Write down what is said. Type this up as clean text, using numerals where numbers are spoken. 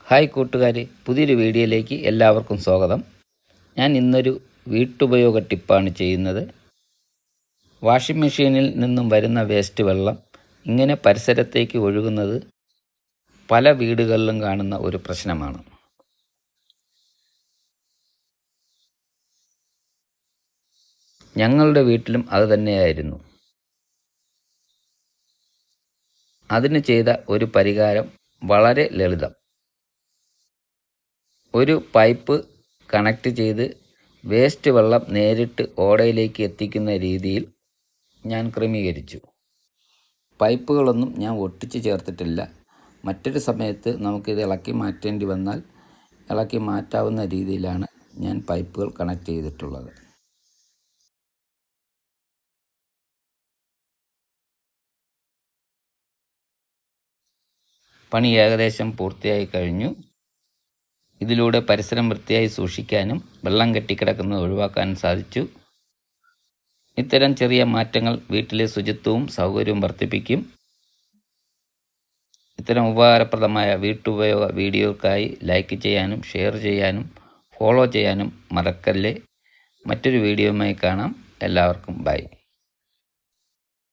Hi കൂട്ടുകാരെ, പുതിയൊരു വീഡിയോയിലേക്ക് എല്ലാവർക്കും സ്വാഗതം. ഞാൻ ഇന്നൊരു വീട്ടുപയോഗ ടിപ്പാണ് ചെയ്യുന്നത്. വാഷിംഗ് മെഷീനിൽ നിന്നും വരുന്ന വേസ്റ്റ് വെള്ളം ഇങ്ങനെ പരിസരത്തേക്ക് ഒഴുകുന്നത് പല വീടുകളിലും കാണുന്ന ഒരു പ്രശ്നമാണ്. ഞങ്ങളുടെ വീട്ടിലും അത് തന്നെയായിരുന്നു. അതിന് ചെയ്ത ഒരു പരിഹാരം വളരെ ലളിതം. ഒരു പൈപ്പ് കണക്ട് ചെയ്ത് വേസ്റ്റ് വെള്ളം നേരിട്ട് ഓടയിലേക്ക് എത്തിക്കുന്ന രീതിയിൽ ഞാൻ ക്രമീകരിച്ചു. പൈപ്പുകളൊന്നും ഞാൻ ഒട്ടിച്ച് ചേർത്തിട്ടില്ല. മറ്റൊരു സമയത്ത് നമുക്കിത് ഇളക്കി മാറ്റേണ്ടി വന്നാൽ ഇളക്കി മാറ്റാവുന്ന രീതിയിലാണ് ഞാൻ പൈപ്പുകൾ കണക്ട് ചെയ്തിട്ടുള്ളത്. പണി ഏകദേശം പൂർത്തിയായി കഴിഞ്ഞു. ഇതിലൂടെ പരിസരം വൃത്തിയായി സൂക്ഷിക്കാനും വെള്ളം കെട്ടിക്കിടക്കുന്നത് ഒഴിവാക്കാനും സാധിച്ചു. ഇത്തരം ചെറിയ മാറ്റങ്ങൾ വീട്ടിലെ ശുചിത്വവും സൗകര്യവും വർദ്ധിപ്പിക്കും. ഇത്തരം ഉപകാരപ്രദമായ വീട്ടുപയോഗ വീഡിയോയ്ക്കായി ലൈക്ക് ചെയ്യാനും ഷെയർ ചെയ്യാനും ഫോളോ ചെയ്യാനും മറക്കല്ലേ. മറ്റൊരു വീഡിയോയുമായി കാണാം. എല്ലാവർക്കും ബൈ.